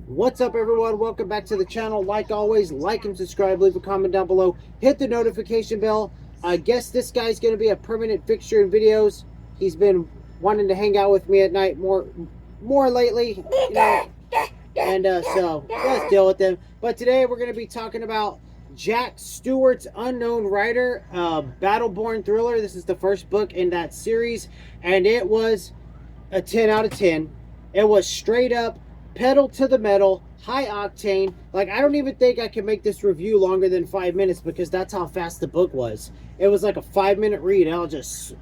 What's up, everyone? Welcome back to the channel. Like always, like and subscribe, leave a comment down below, hit the notification bell. I guess this guy's going to be a permanent fixture in videos. He's been wanting to hang out with me at night more lately, and so let's deal with them. But today we're going to be talking about Jack Stewart's Unknown Rider, Battleborn thriller. This is the first book in that series, and it was a 10 out of 10. It was straight up pedal to the metal, high octane. Like, I don't even think I can make this review longer than 5 minutes because that's how fast the book was. It was like a 5-minute read, and I just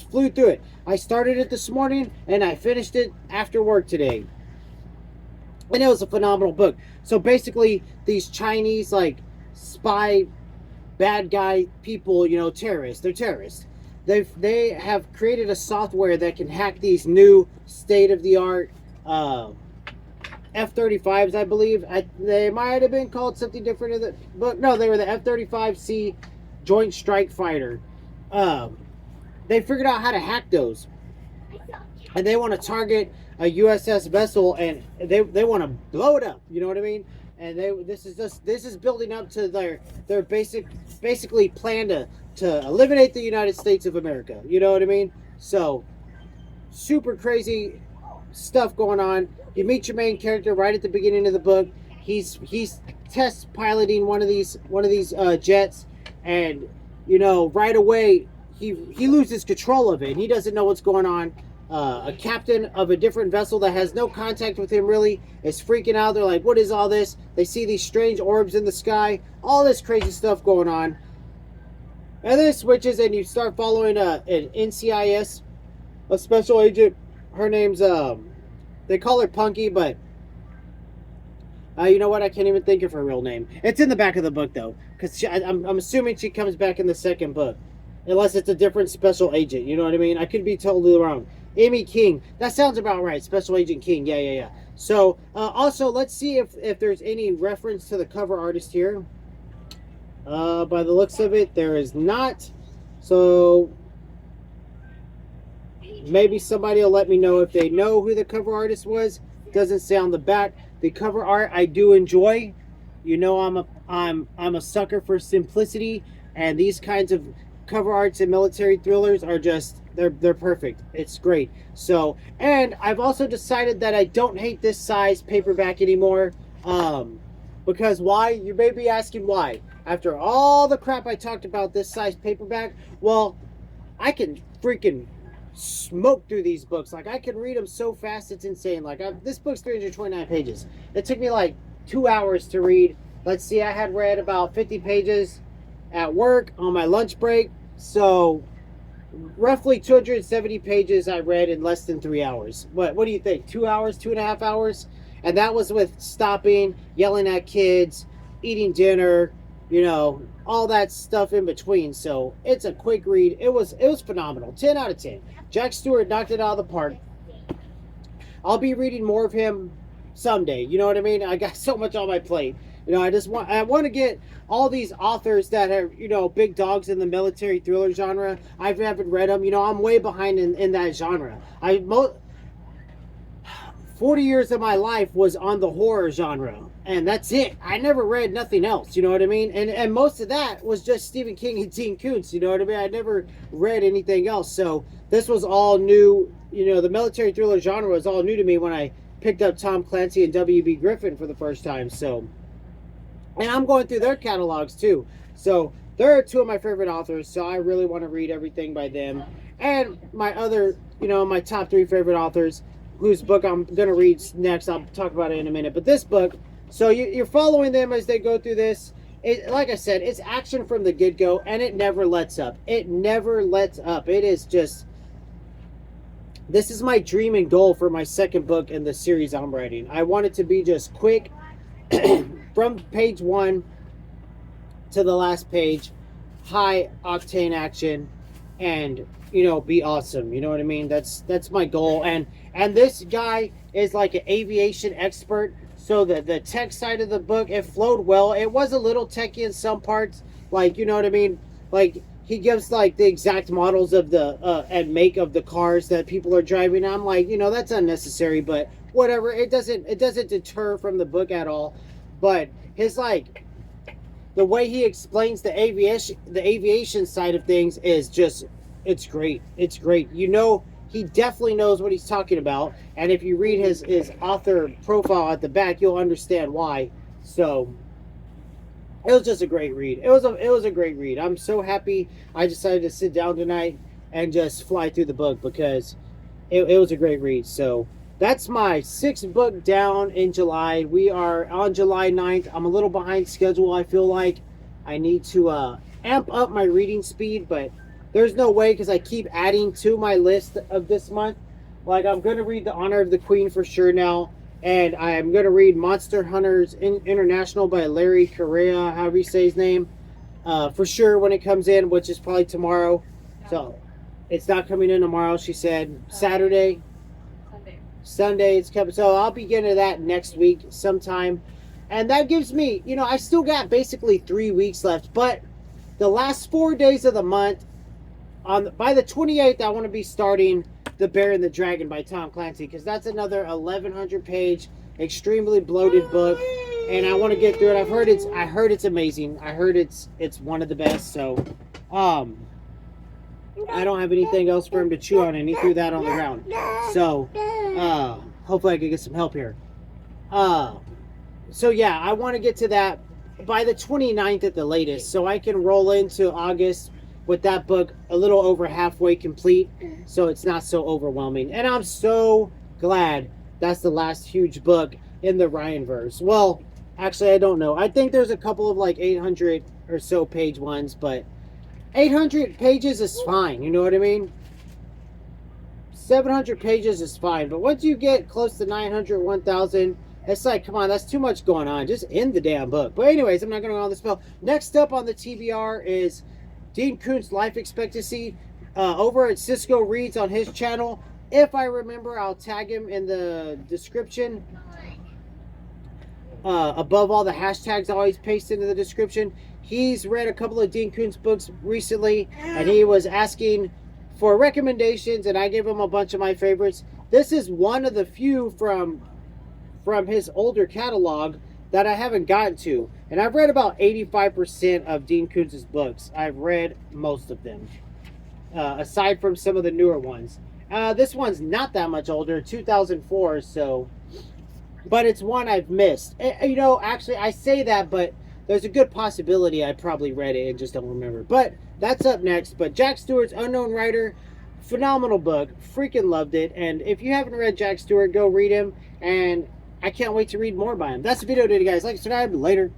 flew through it. I started it this morning and I finished it after work today. And it was a phenomenal book. So basically, these Chinese, like, spy bad guy people, terrorists. They're terrorists. They have created a software that can hack these new state-of-the-art F-35s, I believe. They might have been called something different in the book. No, they were the F-35C Joint Strike Fighter. They figured out how to hack those, and they want to target a USS vessel, and they want to blow it up. You know what I mean? And this is building up to their basically plan to eliminate the United States of America. You know what I mean? So super crazy stuff going on. You meet your main character right at the beginning of the book. He's test piloting one of these jets, and right away he loses control of it. He doesn't know what's going on. A captain of a different vessel that has no contact with him really is freaking out. They're like, "What is all this?" They see these strange orbs in the sky. All this crazy stuff going on, and then it switches, and you start following an NCIS, a special agent. Her name's they call her Punky, but you know what? I can't even think of her real name. It's in the back of the book, though, because I'm assuming she comes back in the second book, unless it's a different special agent. You know what I mean? I could be totally wrong. Amy King. That sounds about right. Special Agent King. Yeah. So, also, let's see if there's any reference to the cover artist here. By the looks of it, there is not. So maybe somebody will let me know if they know who the cover artist was. Doesn't say on the back. The cover art I do enjoy. I'm a sucker for simplicity, and these kinds of cover arts and military thrillers are just they're perfect. It's great. So, and I've also decided that I don't hate this size paperback anymore. Because why? You may be asking why. After all the crap I talked about this size paperback, well, I can freaking smoke through these books. Like, I can read them so fast, it's insane. Like, this book's 329 pages. It took me like 2 hours to read. Let's see, I had read about 50 pages at work on my lunch break. So roughly 270 pages I read in less than 3 hours. What do you think? 2 hours, 2.5 hours? And that was with stopping, yelling at kids, eating dinner, all that stuff in between. So it's a quick read. It was phenomenal. 10 out of 10. Jack Stewart knocked it out of the park. I'll be reading more of him someday. You know what I mean? I got so much on my plate. I want to get all these authors that are, big dogs in the military thriller genre. I haven't read them. I'm way behind in that genre. 40 years of my life was on the horror genre, and that's it. I never read nothing else, you know what I mean? And most of that was just Stephen King and Dean Koontz, you know what I mean? I never read anything else. So this was all new. The military thriller genre was all new to me when I picked up Tom Clancy and W.B. Griffin for the first time. So, and I'm going through their catalogs too. So they're two of my favorite authors, so I really want to read everything by them. And my other, my top 3 favorite authors, whose book I'm going to read next. I'll talk about it in a minute. But this book, so you're following them as they go through this. Like I said, it's action from the get-go, and it never lets up. It never lets up. It is just... This is my dream and goal for my second book in the series I'm writing. I want it to be just quick, from page 1 to the last page, high octane action, and be awesome. You know what I mean? That's my goal. And this guy is like an aviation expert, so the tech side of the book, it flowed well. It was a little techy in some parts, like, you know what I mean? Like, he gives like the exact models of the and make of the cars that people are driving. I'm like, that's unnecessary, but whatever. It doesn't deter from the book at all. But his like the way he explains the aviation side of things is just, it's great. It's great. He definitely knows what he's talking about, and if you read his author profile at the back, you'll understand why. So it was just a great read. It was a great read. I'm so happy I decided to sit down tonight and just fly through the book, because it was a great read. So that's my sixth book down in July. We are on July 9th. I'm a little behind schedule. I feel like I need to amp up my reading speed, but there's no way, because I keep adding to my list of this month. Like, I'm going to read The Honor of the Queen for sure now. And I'm going to read Monster Hunters International by Larry Correa, however you say his name, for sure when it comes in, which is probably tomorrow. So it's not coming in tomorrow, she said. Saturday. Sunday it's coming. So I'll be getting to that next week sometime. And that gives me, I still got basically 3 weeks left. But the last 4 days of the month, by the 28th, I want to be starting The Bear and the Dragon by Tom Clancy, because that's another 1,100 page, extremely bloated book, and I want to get through it. I heard it's amazing. I heard it's one of the best. So, I don't have anything else for him to chew on, and he threw that on the ground. So, hopefully I can get some help here. So yeah, I want to get to that by the 29th at the latest, so I can roll into August with that book a little over halfway complete, so it's not so overwhelming. And I'm so glad that's the last huge book in the Ryanverse. Well, actually, I don't know. I think there's a couple of like 800 or so page ones, but 800 pages is fine. You know what I mean? 700 pages is fine, but once you get close to 900, 1,000, it's like, come on, that's too much going on. Just end the damn book. But anyways, I'm not going to go on this spell. Next up on the TBR is Dean Koontz' life expectancy over at Cisco Reads on his channel. If I remember, I'll tag him in the description. Above all the hashtags I always paste into the description. He's read a couple of Dean Koontz books recently, and he was asking for recommendations, and I gave him a bunch of my favorites. This is one of the few from his older catalog that I haven't gotten to. And I've read about 85% of Dean Koontz's books. I've read most of them, aside from some of the newer ones. This one's not that much older, 2004, so... But it's one I've missed. Actually, I say that, but there's a good possibility I probably read it and just don't remember. But that's up next. But Jack Stewart's Unknown Writer, phenomenal book. Freaking loved it. And if you haven't read Jack Stewart, go read him. And I can't wait to read more by him. That's the video today, guys. Like, subscribe. Later.